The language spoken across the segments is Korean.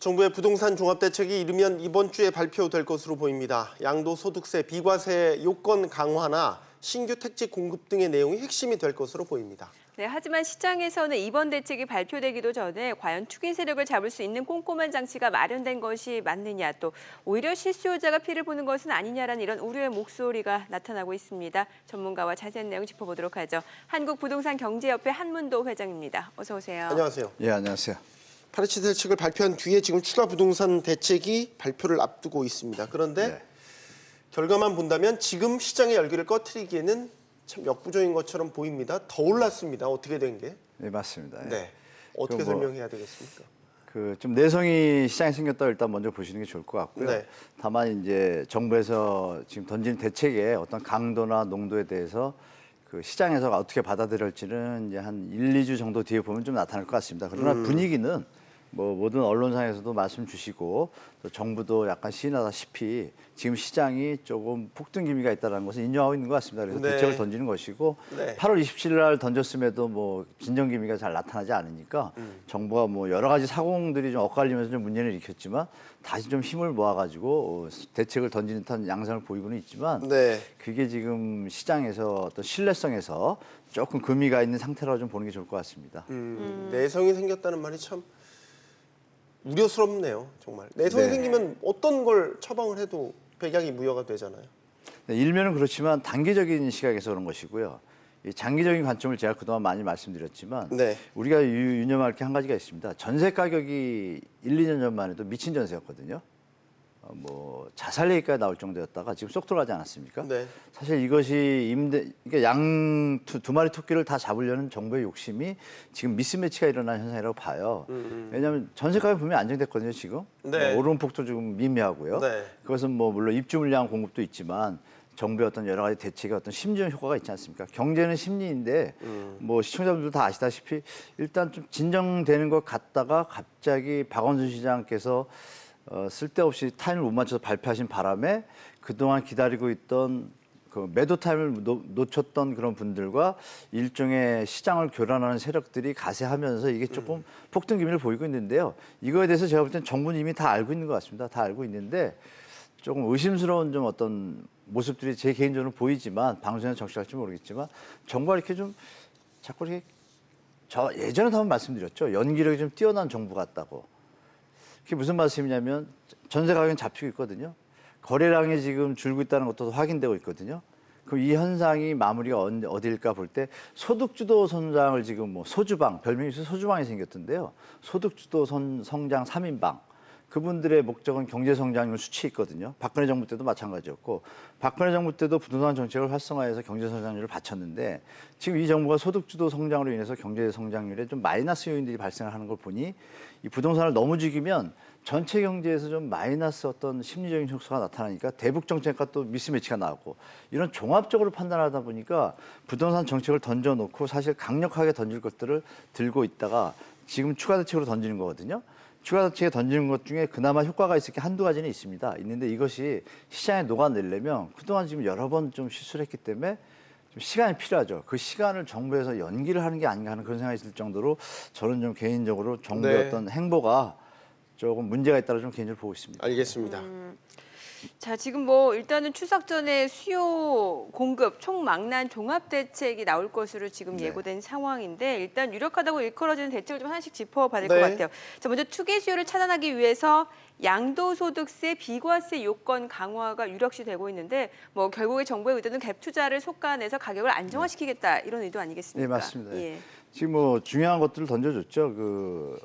정부의 부동산 종합대책이 이르면 이번 주에 발표될 것으로 보입니다. 양도소득세, 비과세 요건 강화나 신규 택지 공급 등의 내용이 핵심이 될 것으로 보입니다. 네, 하지만 시장에서는 이번 대책이 발표되기도 전에 과연 투기 세력을 잡을 수 있는 꼼꼼한 장치가 마련된 것이 맞느냐, 또 오히려 실수요자가 피를 보는 것은 아니냐라는 이런 우려의 목소리가 나타나고 있습니다. 전문가와 자세한 내용 짚어보도록 하죠. 한국부동산경제협회 한문도 회장입니다. 어서 오세요. 안녕하세요. 예, 안녕하세요. 파리치 대책을 발표한 뒤에 지금 추가 부동산 대책이 발표를 앞두고 있습니다. 그런데 네. 결과만 본다면 지금 시장의 열기를 꺼트리기에는 참 역부족인 것처럼 보입니다. 더 올랐습니다. 어떻게 된 게? 네, 맞습니다. 예. 네. 어떻게 설명해야 되겠습니까? 좀 내성이 시장에 생겼다고 일단 먼저 보시는 게 좋을 것 같고요. 네. 다만 이제 정부에서 지금 던진 대책의 어떤 강도나 농도에 대해서 그 시장에서 어떻게 받아들일지는 이제 한 1, 2주 정도 뒤에 보면 좀 나타날 것 같습니다. 그러나 분위기는 뭐 모든 언론상에서도 말씀 주시고 또 정부도 약간 시인하다시피 지금 시장이 조금 폭등 기미가 있다는 것을 인정하고 있는 것 같습니다. 그래서 네. 대책을 던지는 것이고 네. 8월 27일 날 던졌음에도 뭐 진정 기미가 잘 나타나지 않으니까 정부가 뭐 여러 가지 사공들이 좀 엇갈리면서 좀 문제를 일으켰지만 다시 좀 힘을 모아가지고 대책을 던지는 듯한 양상을 보이고는 있지만 네. 그게 지금 시장에서 어떤 신뢰성에서 조금 금이가 있는 상태라고 좀 보는 게 좋을 것 같습니다. 내성이 생겼다는 말이 참 우려스럽네요. 정말. 내성이 네. 생기면 어떤 걸 처방을 해도 백약이 무효가 되잖아요. 네, 일면은 그렇지만 단기적인 시각에서 그런 것이고요. 이 장기적인 관점을 제가 그동안 많이 말씀드렸지만 네. 우리가 유념할 게 한 가지가 있습니다. 전세 가격이 1, 2년 전만 해도 미친 전세였거든요. 뭐 자살 얘기까지 나올 정도였다가 지금 쏙 들어가지 않았습니까? 네. 사실 이것이 그러니까 두 마리 토끼를 다 잡으려는 정부의 욕심이 지금 미스매치가 일어난 현상이라고 봐요. 왜냐하면 전세 가격 분명히 안정됐거든요, 지금. 네. 오름폭도 조금 미미하고요. 네. 그것은 뭐 물론 입주 물량 공급도 있지만 정부의 어떤 여러 가지 대책의 어떤 심리적 효과가 있지 않습니까? 경제는 심리인데 뭐 시청자분들 다 아시다시피 일단 좀 진정되는 것 같다가 갑자기 박원순 시장께서 쓸데없이 타임을 못 맞춰서 발표하신 바람에 그동안 기다리고 있던 그 매도 타임을 놓쳤던 그런 분들과 일종의 시장을 교란하는 세력들이 가세하면서 이게 조금 폭등 기미를 보이고 있는데요. 이거에 대해서 제가 볼 때는 정부는 이미 다 알고 있는 것 같습니다. 다 알고 있는데 조금 의심스러운 좀 어떤 모습들이 제 개인적으로 보이지만 방송에서 적시할지 모르겠지만 정부가 이렇게 좀 자꾸 이렇게 예전에도 한번 말씀드렸죠. 연기력이 좀 뛰어난 정부 같다고. 그게 무슨 말씀이냐면 전세 가격은 잡히고 있거든요. 거래량이 지금 줄고 있다는 것도 확인되고 있거든요. 그럼 이 현상이 마무리가 어디일까 볼 때 소득주도 성장을 지금 뭐 소주방, 별명이 소주방이 생겼던데요. 소득주도 성장 3인방. 그분들의 목적은 경제 성장률 수치에 있거든요. 박근혜 정부 때도 마찬가지였고 박근혜 정부 때도 부동산 정책을 활성화해서 경제 성장률을 받쳤는데 지금 이 정부가 소득주도 성장으로 인해서 경제 성장률에 좀 마이너스 요인들이 발생을 하는 걸 보니 이 부동산을 너무 죽이면 전체 경제에서 좀 마이너스 어떤 심리적인 효과가 나타나니까 대북 정책과 또 미스매치가 나오고 이런 종합적으로 판단하다 보니까 부동산 정책을 던져놓고 사실 강력하게 던질 것들을 들고 있다가 지금 추가 대책으로 던지는 거거든요. 추가 대책에 던지는 것 중에 그나마 효과가 있을 게 한두 가지는 있습니다. 있는데 이것이 시장에 녹아내려면 그동안 지금 여러 번 좀 실수를 했기 때문에 좀 시간이 필요하죠. 그 시간을 정부에서 연기를 하는 게 아닌가 하는 그런 생각이 들 정도로 저는 좀 개인적으로 정부의 네. 어떤 행보가 조금 문제가 있다고 좀 개인적으로 보고 있습니다. 알겠습니다. 자, 지금 뭐 일단은 추석 전에 수요 공급 총망란 종합 대책이 나올 것으로 지금 네. 예고된 상황인데 일단 유력하다고 일컬어지는 대책을 좀 하나씩 짚어봐야 될 것 네. 같아요. 자, 먼저 투기 수요를 차단하기 위해서 양도소득세, 비과세 요건 강화가 유력시 되고 있는데 뭐 결국에 정부의 의도는 갭 투자를 속아내서 가격을 안정화시키겠다 이런 의도 아니겠습니까? 네, 맞습니다. 예. 지금 뭐 중요한 것들을 던져줬죠. 그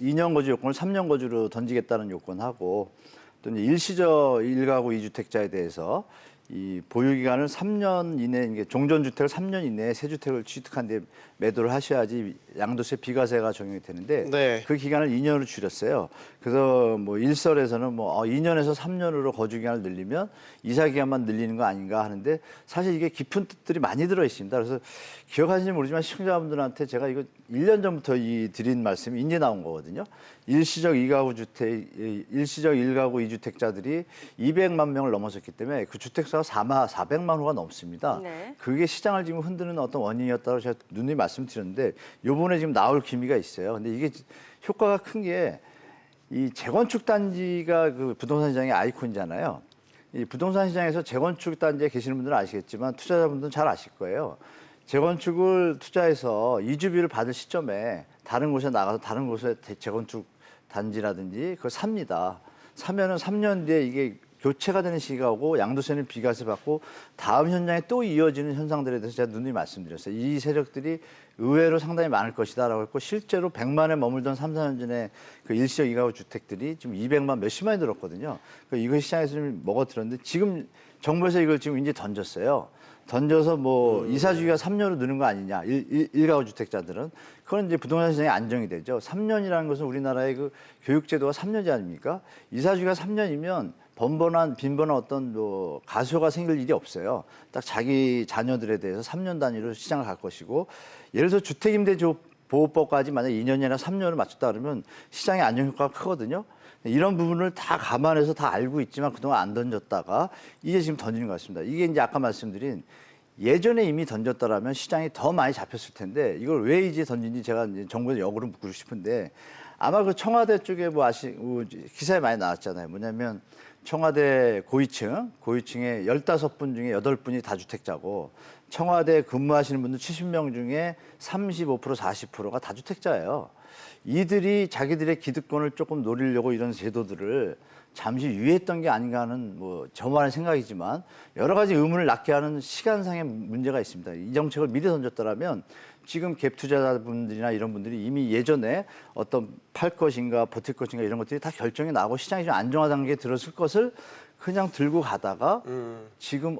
2년 거주 요건을 3년 거주로 던지겠다는 요건하고 또 이제 일시적 1가구 2주택자에 대해서 이 보유 기간을 3년 이내, 이게 종전주택을 3년 이내에 새 주택을 취득한 뒤에 매도를 하셔야지 양도세 비과세가 적용이 되는데 네. 그 기간을 2년으로 줄였어요. 그래서 뭐 일설에서는 뭐 2년에서 3년으로 거주 기간을 늘리면 이사 기간만 늘리는 거 아닌가 하는데 사실 이게 깊은 뜻들이 많이 들어 있습니다. 그래서 기억하시는지 모르지만 시청자분들한테 제가 이거 1년 전부터 드린 말씀이 이제 나온 거거든요. 일시적 1가구 2주택자들이 200만 명을 넘어섰기 때문에 그 주택수가 400만 호가 넘습니다. 네. 그게 시장을 지금 흔드는 어떤 원인이었다고 제가 누누이 말씀드렸는데 요번에 지금 나올 기미가 있어요. 근데 이게 효과가 큰 게 이 재건축 단지가 그 부동산 시장의 아이콘이잖아요. 이 부동산 시장에서 재건축 단지에 계시는 분들은 아시겠지만 투자자분들은 잘 아실 거예요. 재건축을 투자해서 이주비를 받을 시점에 다른 곳에 나가서 다른 곳에 재건축 단지라든지 그걸 삽니다. 사면은 3년 뒤에 이게 교체가 되는 시기가 오고 양도세는 비과세 받고 다음 현장에 또 이어지는 현상들에 대해서 제가 누누이 말씀드렸어요. 이 세력들이 의외로 상당히 많을 것이다라고 했고 실제로 100만에 머물던 3, 4년 전에 그 일시적 이가구 주택들이 지금 200만 몇십만이 늘었거든요. 이거 시장에서 좀 먹어들었는데 지금 정부에서 이걸 지금 이제 던졌어요. 던져서 뭐 이사주기가 3년으로 느는 거 아니냐. 일가구 주택자들은 그건 이제 부동산 시장이 안정이 되죠. 3년이라는 것은 우리나라의 그 교육제도가 3년제 아닙니까? 이사주기가 3년이면 빈번한 어떤 뭐 가소가 생길 일이 없어요. 딱 자기 자녀들에 대해서 3년 단위로 시장을 갈 것이고 예를 들어 주택임대보호법까지 만약 2년이나 3년을 맞췄다 그러면 시장의 안정 효과가 크거든요. 이런 부분을 다 감안해서 다 알고 있지만 그동안 안 던졌다가 이제 지금 던지는 것 같습니다. 이게 이제 아까 말씀드린 예전에 이미 던졌더라면 시장이 더 많이 잡혔을 텐데 이걸 왜 이제 던진지 제가 이제 정부에 역으로 묻고 싶은데 아마 그 청와대 쪽에 기사에 많이 나왔잖아요. 뭐냐면 청와대 고위층에 15분 중에 8분이 다주택자고 청와대 근무하시는 분들 70명 중에 35%, 40%가 다주택자예요. 이들이 자기들의 기득권을 조금 노리려고 이런 제도들을 잠시 유예했던 게 아닌가 하는 뭐 저만의 생각이지만 여러 가지 의문을 낳게 하는 시간상의 문제가 있습니다. 이 정책을 미리 던졌더라면 지금 갭 투자자분들이나 이런 분들이 이미 예전에 어떤 팔 것인가 버틸 것인가 이런 것들이 다 결정이 나고 시장이 좀 안정화 단계에 들었을 것을 그냥 들고 가다가 지금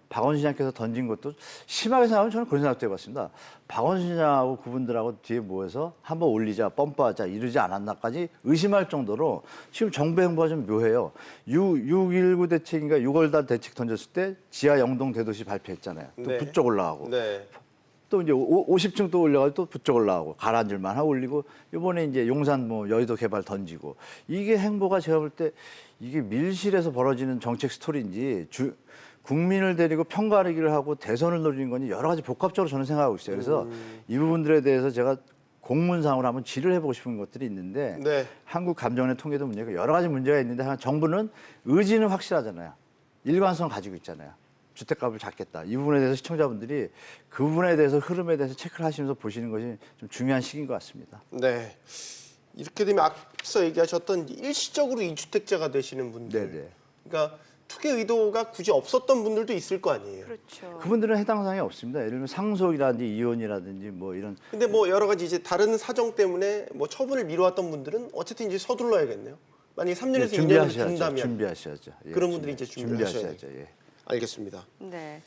박원순 시장께서 던진 것도 심하게 생각하면 저는 그런 생각도 해봤습니다. 박원순 시장하고 그분들하고 뒤에 모여서 한번 올리자, 펌프하자 이러지 않았나까지 의심할 정도로 지금 정부 행보가 좀 묘해요. 6.19 대책인가 6월달 대책 던졌을 때 지하 영동 대도시 발표했잖아요. 또 네. 부쩍 올라가고. 네. 또 이제 50층 또 올려가지고 또 부쩍 올라가고 가라앉을만 하고 올리고 이번에 이제 용산 뭐 여의도 개발 던지고 이게 행보가 제가 볼 때 이게 밀실에서 벌어지는 정책 스토리인지 국민을 데리고 편가르기를 하고 대선을 노리는 건지 여러 가지 복합적으로 저는 생각하고 있어요. 그래서 이 부분들에 대해서 제가 공문상으로 한번 질의를 해보고 싶은 것들이 있는데 네. 한국 감정원의 통계도 문제가 여러 가지 문제가 있는데 정부는 의지는 확실하잖아요. 일관성 가지고 있잖아요. 주택값을 잡겠다. 이 부분에 대해서 시청자분들이 그 부분에 대해서 흐름에 대해서 체크를 하시면서 보시는 것이 좀 중요한 시기인 것 같습니다. 네. 이렇게 되면 앞서 얘기하셨던 일시적으로 이주택자가 되시는 분들. 네네. 그러니까 투기 의도가 굳이 없었던 분들도 있을 거 아니에요. 그렇죠. 그분들은 해당 사항이 없습니다. 예를 들면 상속이라든지 이혼이라든지 뭐 이런. 근데 뭐 여러 가지 이제 다른 사정 때문에 뭐 처분을 미뤄왔던 분들은 어쨌든 이제 서둘러야겠네요. 만약에 3년에서 2년을 준다면 준비하셔야죠. 예, 그런 분들이 이제 준비하셔야죠. 예. 알겠습니다. 네.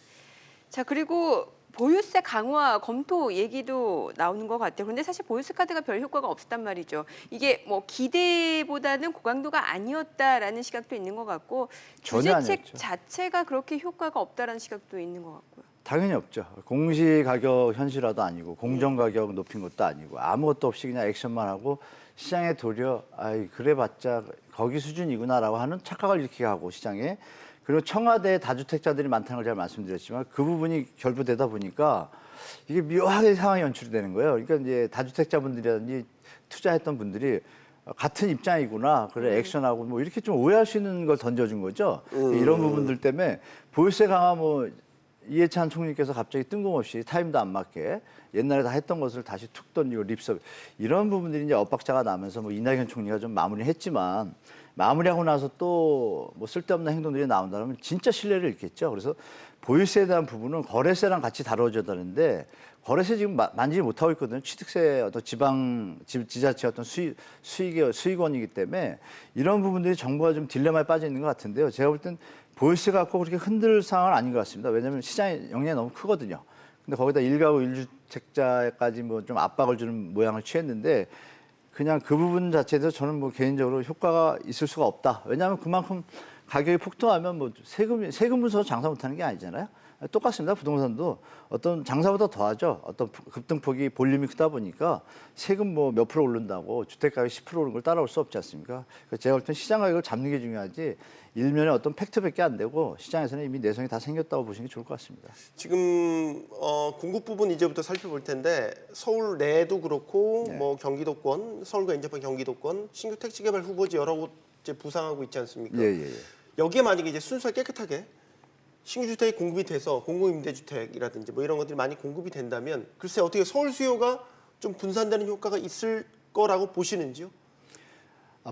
자, 그리고 보유세 강화 검토 얘기도 나오는 것 같아요. 그런데 사실 보유세 카드가 별 효과가 없었단 말이죠. 이게 뭐 기대보다는 고강도가 아니었다라는 시각도 있는 것 같고 전혀 규제책 아니었죠. 자체가 그렇게 효과가 없다라는 시각도 있는 것 같고요. 당연히 없죠. 공시 가격 현실화도 아니고 공정 가격 높인 것도 아니고 아무것도 없이 그냥 액션만 하고 시장에 도리어 그래봤자 거기 수준이구나라고 하는 착각을 일으키게 하고 시장에 그리고 청와대 다주택자들이 많다는 걸 제가 말씀드렸지만 그 부분이 결부되다 보니까 이게 묘하게 상황이 연출이 되는 거예요. 그러니까 이제 다주택자분들이라든지 투자했던 분들이 같은 입장이구나. 그래 액션하고 뭐 이렇게 좀 오해할 수 있는 걸 던져준 거죠. 이런 부분들 때문에 보유세 강화 뭐 이해찬 총리께서 갑자기 뜬금없이 타임도 안 맞게 옛날에 다 했던 것을 다시 툭 던지고 립섭 이런 부분들이 이제 엇박자가 나면서 뭐 이낙연 총리가 좀 마무리했지만 마무리하고 나서 또 뭐 쓸데없는 행동들이 나온다면 진짜 신뢰를 잃겠죠. 그래서 보유세에 대한 부분은 거래세랑 같이 다뤄져야 되는데 거래세 지금 만지지 못하고 있거든요. 취득세 어떤 지자체 어떤 수익원이기 때문에 이런 부분들이 정부가 좀 딜레마에 빠져 있는 것 같은데요. 제가 볼 땐 보유세 갖고 그렇게 흔들 상황은 아닌 것 같습니다. 왜냐하면 시장의 영향이 너무 크거든요. 근데 거기다 1가구 1주택자까지 뭐 좀 압박을 주는 모양을 취했는데 그냥 그 부분 자체에서 저는 뭐 개인적으로 효과가 있을 수가 없다. 왜냐하면 그만큼 가격이 폭등하면 뭐 세금 문서로 장사 못하는 게 아니잖아요. 똑같습니다. 부동산도 어떤 장사보다 더하죠. 어떤 급등폭이 볼륨이 크다 보니까 세금 뭐 몇 프로 오른다고 주택가격이 10% 오른 걸 따라올 수 없지 않습니까? 그래서 제가 볼 땐 시장 가격을 잡는 게 중요하지 일면에 어떤 팩트밖에 안 되고 시장에서는 이미 내성이 다 생겼다고 보시는 게 좋을 것 같습니다. 지금 공급 부분 이제부터 살펴볼 텐데 서울 내도 그렇고 네. 뭐 경기도권, 서울과 인접한 경기도권 신규 택지 개발 후보지 여러 곳 이제 부상하고 있지 않습니까? 예. 여기에 만약에 이제 순수하게 깨끗하게 신규 주택이 공급이 돼서 공공임대주택이라든지 뭐 이런 것들이 많이 공급이 된다면 글쎄 어떻게 서울 수요가 좀 분산되는 효과가 있을 거라고 보시는지요?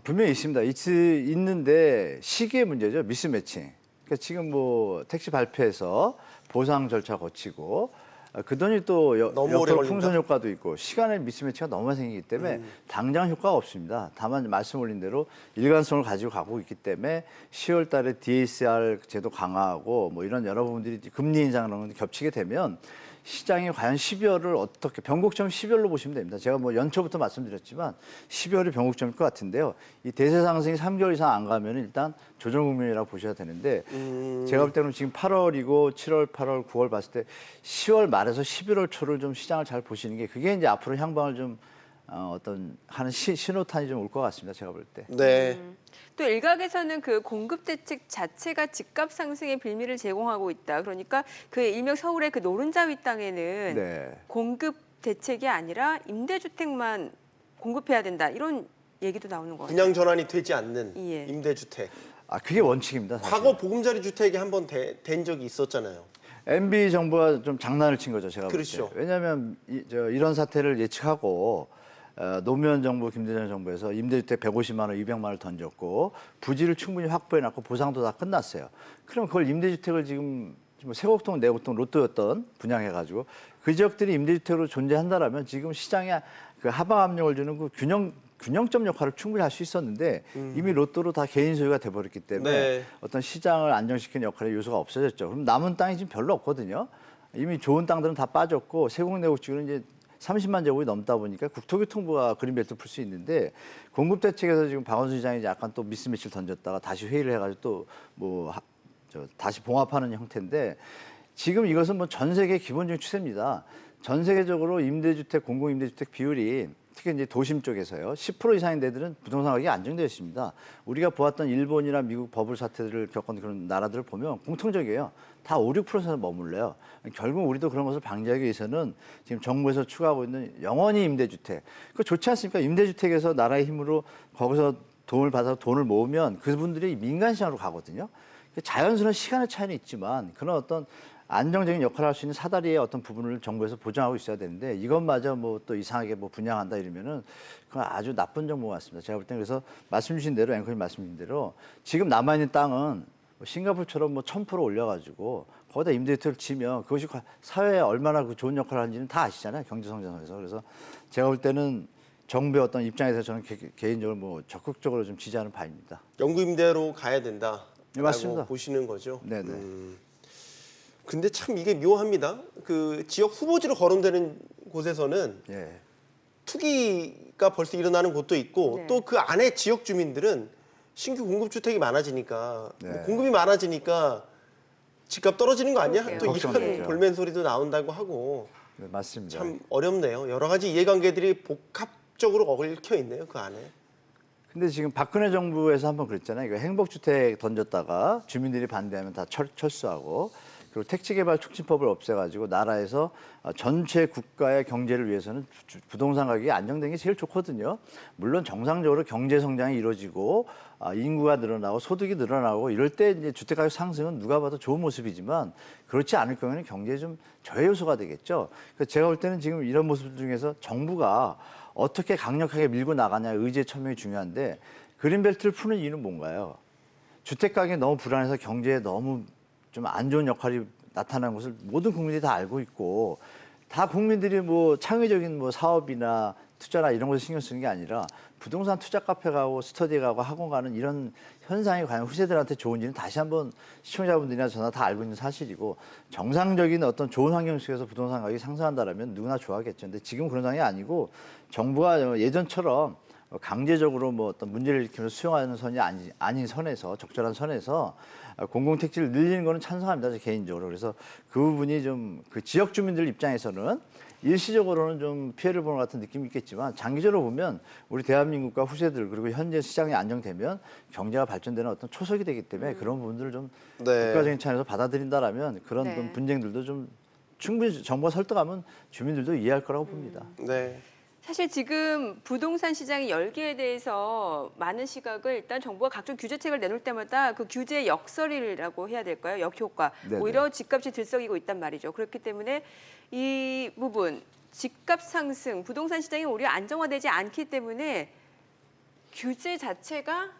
분명히 있습니다. 있는데 시기의 문제죠. 미스매칭. 그러니까 지금 뭐 택시 발표해서 보상 절차 거치고 그 돈이 또 너무 오래 역으로 걸린다? 풍선 효과도 있고 시간의 미스매치가 너무 많이 생기기 때문에 당장 효과가 없습니다. 다만 말씀 올린 대로 일관성을 가지고 가고 있기 때문에 10월 달에 DSR 제도 강화하고 뭐 이런 여러 부분들이 금리 인상 이런 건 겹치게 되면 시장이 과연 12월을 어떻게 변곡점 12월로 보시면 됩니다. 제가 뭐 연초부터 말씀드렸지만 12월이 변곡점일 것 같은데요. 이 대세 상승이 3개월 이상 안 가면 일단 조정 국면이라고 보셔야 되는데 제가 볼 때는 지금 8월이고 7월, 8월, 9월 봤을 때 10월 말에서 11월 초를 좀 시장을 잘 보시는 게 그게 이제 앞으로 향방을 좀 어떤 하는 신호탄이 좀 올 것 같습니다. 제가 볼 때. 네. 또 일각에서는 그 공급 대책 자체가 집값 상승의 빌미를 제공하고 있다. 그러니까 그 일명 서울의 그 노른자 윗땅에는 네. 공급 대책이 아니라 임대주택만 공급해야 된다. 이런 얘기도 나오는 것 같아요. 분양 전환이 되지 않는 예. 임대주택. 그게 원칙입니다. 사실. 과거 보금자리 주택이 한번 된 적이 있었잖아요. MB 정부가 좀 장난을 친 거죠, 제가 볼 때. 그렇죠. 왜냐하면 이런 사태를 예측하고 노무현 정부, 김대중 정부에서 임대주택 150만 원, 200만 원을 던졌고 부지를 충분히 확보해놨고 보상도 다 끝났어요. 그럼 그걸 임대주택을 지금 세곡동, 내곡동, 로또였던 분양해가지고 그 지역들이 임대주택으로 존재한다라면 지금 시장에 그 하방 압력을 주는 그 균형점 역할을 충분히 할 수 있었는데 이미 로또로 다 개인 소유가 돼버렸기 때문에 네. 어떤 시장을 안정시키는 역할의 요소가 없어졌죠. 그럼 남은 땅이 지금 별로 없거든요. 이미 좋은 땅들은 다 빠졌고 세곡, 내곡 지구는 이제 30만 제곱이 넘다 보니까 국토교통부가 그린벨트 풀 수 있는데 공급 대책에서 지금 박원순 시장이 약간 또 미스매치를 던졌다가 다시 회의를 해가지고 또 뭐 다시 봉합하는 형태인데 지금 이것은 뭐 전 세계 기본적인 추세입니다. 전 세계적으로 임대주택, 공공임대주택 비율이 특히 이제 도심 쪽에서요 10% 이상인 데들은 부동산 가격이 안정되어 있습니다. 우리가 보았던 일본이나 미국 버블 사태들을 겪은 그런 나라들을 보면 공통적이에요. 다 5, 6%에서 머물러요. 결국 우리도 그런 것을 방지하기 위해서는 지금 정부에서 추구하고 있는 영원히 임대주택. 그거 좋지 않습니까? 임대주택에서 나라의 힘으로 거기서 돈을 받아서 돈을 모으면 그분들이 민간 시장으로 가거든요. 자연스러운 시간의 차이는 있지만 그런 어떤 안정적인 역할을 할 수 있는 사다리의 어떤 부분을 정부에서 보장하고 있어야 되는데 이것마저 뭐 또 이상하게 뭐 분양한다 이러면은 그건 아주 나쁜 정보 같습니다. 제가 볼 때는 그래서 말씀 주신 대로 앵커님 말씀 주신 대로 지금 남아있는 땅은 뭐 싱가포르처럼 뭐 1000% 올려가지고 거기다 임대주택을 지면 그것이 사회에 얼마나 그 좋은 역할을 하는지는 다 아시잖아요. 경제성장에서. 그래서 제가 볼 때는 정부의 어떤 입장에서 저는 개인적으로 뭐 적극적으로 좀 지지하는 바입니다. 영구 임대로 가야 된다. 네, 맞습니다. 보시는 거죠. 네네. 근데 참 이게 묘합니다. 그 지역 후보지로 거론되는 곳에서는 예. 투기가 벌써 일어나는 곳도 있고 네. 또 그 안에 지역 주민들은 신규 공급 주택이 많아지니까 네. 뭐 공급이 많아지니까 집값 떨어지는 거 아니야? 그러게요. 또 이런 걱정되죠. 볼멘 소리도 나온다고 하고 네, 맞습니다. 참 어렵네요. 여러 가지 이해관계들이 복합적으로 얽혀 있네요. 그 안에. 근데 지금 박근혜 정부에서 한번 그랬잖아요. 이거 행복주택 던졌다가 주민들이 반대하면 다 철수하고 그리고 택지개발촉진법을 없애가지고 나라에서 전체 국가의 경제를 위해서는 부동산 가격이 안정된 게 제일 좋거든요. 물론 정상적으로 경제 성장이 이루어지고 인구가 늘어나고 소득이 늘어나고 이럴 때 이제 주택가격 상승은 누가 봐도 좋은 모습이지만 그렇지 않을 경우에는 경제에 좀 저해 요소가 되겠죠. 그래서 제가 볼 때는 지금 이런 모습 중에서 정부가 어떻게 강력하게 밀고 나가냐 의지의 천명이 중요한데 그린벨트를 푸는 이유는 뭔가요? 주택 가격이 너무 불안해서 경제에 너무 좀 안 좋은 역할이 나타나는 것을 모든 국민들이 다 알고 있고 다 국민들이 뭐 창의적인 뭐 사업이나 투자나 이런 것을 신경 쓰는 게 아니라 부동산 투자 카페 가고 스터디 가고 학원 가는 이런 현상이 과연 후세들한테 좋은지는 다시 한번 시청자분들이나 저나 다 알고 있는 사실이고 정상적인 어떤 좋은 환경 속에서 부동산 가격이 상승한다라면 누구나 좋아하겠죠. 근데 지금 그런 상황이 아니고 정부가 예전처럼 강제적으로 뭐 어떤 문제를 일으키면서 수용하는 선이 아닌 선에서 적절한 선에서 공공택지를 늘리는 거는 찬성합니다. 저 개인적으로. 그래서 그 부분이 좀 그 지역 주민들 입장에서는 일시적으로는 좀 피해를 보는 것 같은 느낌이 있겠지만 장기적으로 보면 우리 대한민국과 후세들 그리고 현재 시장이 안정되면 경제가 발전되는 어떤 초석이 되기 때문에 그런 부분들을 좀 네. 국가적인 차원에서 받아들인다라면 그런 네. 좀 분쟁들도 좀 충분히 정부가 설득하면 주민들도 이해할 거라고 봅니다. 네. 사실 지금 부동산 시장의 열기에 대해서 많은 시각을 일단 정부가 각종 규제책을 내놓을 때마다 그 규제의 역설이라고 해야 될까요? 역효과. 네네. 오히려 집값이 들썩이고 있단 말이죠. 그렇기 때문에 이 부분 집값 상승, 부동산 시장이 오히려 안정화되지 않기 때문에 규제 자체가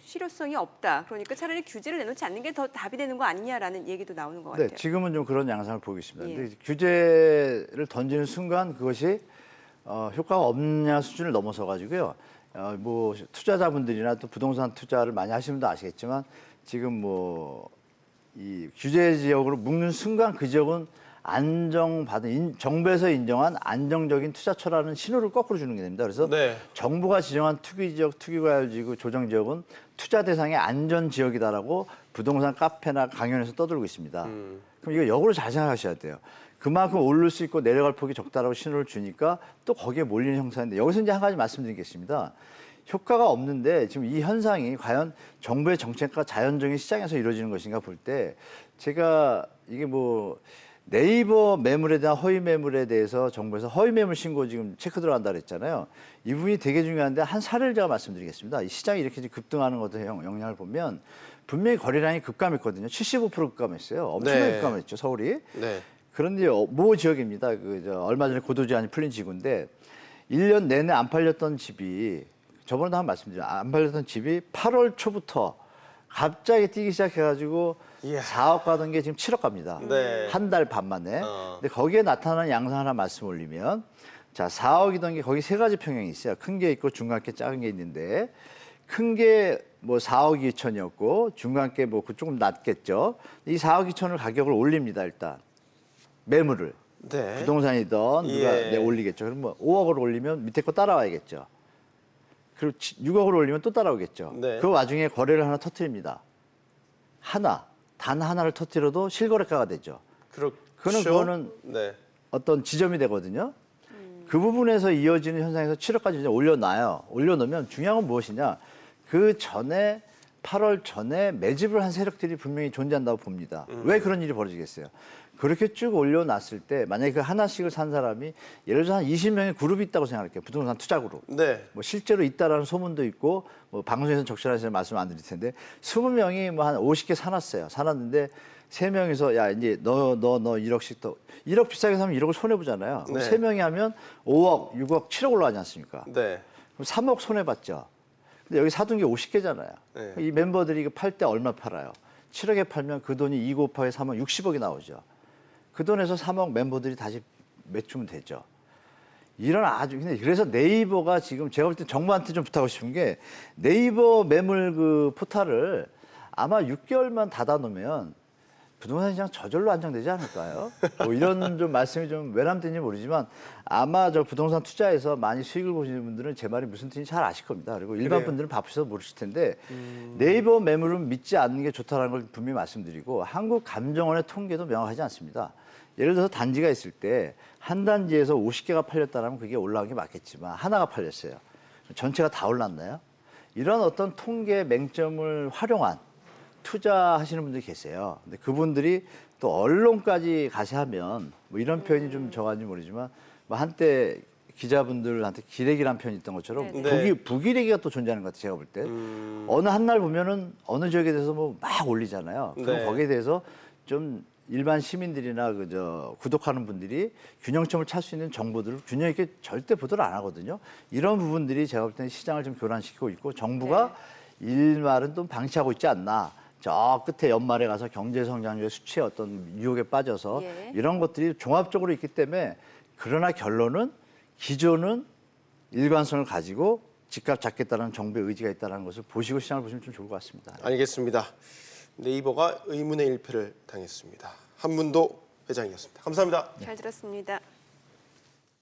실효성이 없다. 그러니까 차라리 규제를 내놓지 않는 게 더 답이 되는 거 아니냐라는 얘기도 나오는 것 같아요. 네, 지금은 좀 그런 양상을 보고 있습니다. 예. 근데 규제를 던지는 순간 그것이 효과가 없냐 수준을 넘어서 가지고요. 뭐 투자자분들이나 또 부동산 투자를 많이 하시는 분도 아시겠지만 지금 뭐 이 규제 지역으로 묶는 순간 그 지역은 안정받은 정부에서 인정한 안정적인 투자처라는 신호를 거꾸로 주는 게 됩니다. 그래서 네. 정부가 지정한 투기 지역, 투기과열지구, 조정 지역은 투자 대상의 안전 지역이다라고 부동산 카페나 강연에서 떠들고 있습니다. 그럼 이거 역으로 잘 생각하셔야 돼요. 그만큼 오를 수 있고 내려갈 폭이 적다라고 신호를 주니까 또 거기에 몰리는 형상인데 여기서 이제 한 가지 말씀드리겠습니다. 효과가 없는데 지금 이 현상이 과연 정부의 정책과 자연적인 시장에서 이루어지는 것인가 볼 때 제가 이게 뭐 네이버 매물에 대한 허위 매물에 대해서 정부에서 허위 매물 신고 지금 체크 들어간다 그랬잖아요. 이 부분이 되게 중요한데 한 사례를 제가 말씀드리겠습니다. 이 시장이 이렇게 급등하는 것에 영향을 보면 분명히 거래량이 급감했거든요. 75% 급감했어요. 엄청나게 네. 급감했죠, 서울이. 네. 그런데 모 지역입니다. 얼마 전에 고도 제한이 풀린 지구인데 1년 내내 안 팔렸던 집이 저번에도 한 번 말씀드렸죠. 안 팔렸던 집이 8월 초부터 갑자기 뛰기 시작해가지고 이야. 4억 가던 게 지금 7억 갑니다. 네. 한 달 반 만에. 근데 거기에 나타나는 양상 하나 말씀 올리면 자 4억이던 게 거기 세 가지 평형이 있어요. 큰 게 있고 중간게 작은 게 있는데 큰 게 뭐 4억 2천이었고 중간게 뭐 조금 낮겠죠. 이 4억 2천을 가격을 올립니다. 일단 매물을. 네. 부동산이든 누가 예. 올리겠죠. 그럼 뭐 5억을 올리면 밑에 거 따라와야겠죠. 그리고 6억을 올리면 또 따라오겠죠. 네. 그 와중에 거래를 하나 터뜨립니다. 단 하나를 터뜨려도 실거래가가 되죠. 그렇죠. 그거는 네. 어떤 지점이 되거든요. 그 부분에서 이어지는 현상에서 7억까지 이제 올려놔요. 올려놓으면 중요한 건 무엇이냐. 그 전에 8월 전에 매집을 한 세력들이 분명히 존재한다고 봅니다. 왜 그런 일이 벌어지겠어요? 그렇게 쭉 올려놨을 때 만약에 그 하나씩을 산 사람이 예를 들어서 한 20명의 그룹이 있다고 생각할게요. 부동산 투자 그룹. 네. 뭐 실제로 있다라는 소문도 있고 뭐 방송에서는 적절해서 말씀 안 드릴 텐데 20명이 뭐 한 50개 사놨어요. 사놨는데 3명이서 야 이제 너 1억씩 더 1억 비싸게 사면 1억을 손해 보잖아요. 그럼 네. 3명이 하면 5억, 6억, 7억 올라가지 않습니까? 네. 그럼 3억 손해 봤죠. 근데 여기 사둔 게 50개잖아요. 네. 이 멤버들이 이거 팔 때 얼마 팔아요? 7억에 팔면 그 돈이 2 곱하기 3억 60억이 나오죠. 그 돈에서 3억 멤버들이 다시 매추면 되죠. 이런 근데 그래서 네이버가 지금 제가 볼 때 정부한테 좀 부탁하고 싶은 게 네이버 매물 그 포탈을 아마 6개월만 닫아놓으면 부동산 시장 저절로 안정되지 않을까요? 뭐 이런 좀 말씀이 좀 외람된지 모르지만 아마 저 부동산 투자에서 많이 수익을 보시는 분들은 제 말이 무슨 뜻인지 잘 아실 겁니다. 그리고 일반 그래요? 분들은 바쁘셔서 모르실 텐데 네이버 매물은 믿지 않는 게 좋다는 걸 분명히 말씀드리고 한국감정원의 통계도 명확하지 않습니다. 예를 들어서 단지가 있을 때 한 단지에서 50개가 팔렸다면 그게 올라온 게 맞겠지만 하나가 팔렸어요. 전체가 다 올랐나요? 이런 어떤 통계 맹점을 활용한 투자하시는 분들이 계세요. 근데 그분들이 또 언론까지 가세하면 뭐 이런 표현이 좀 정한지 모르지만 뭐 한때 기자분들한테 기레기란 표현이 있던 것처럼 네. 부기레기가 또 존재하는 것 같아요. 제가 볼 때. 어느 한 날 보면은 어느 지역에 대해서 뭐 막 올리잖아요. 그럼 네. 거기에 대해서 좀 일반 시민들이나 구독하는 분들이 균형점을 찾을 수 있는 정보들을 균형 있게 절대 보도를 안 하거든요. 이런 부분들이 제가 볼 때는 시장을 좀 교란시키고 있고 정부가 일말은 좀 방치하고 있지 않나. 저 끝에 연말에 가서 경제 성장률의 수치의 어떤 유혹에 빠져서 예. 이런 것들이 종합적으로 있기 때문에 그러나 결론은 기존은 일관성을 가지고 집값 잡겠다는 정부의 의지가 있다는 것을 보시고 시장을 보시면 좀 좋을 것 같습니다. 알겠습니다. 네이버가 의문의 일패를 당했습니다. 한문도 회장이었습니다. 감사합니다. 잘 들었습니다.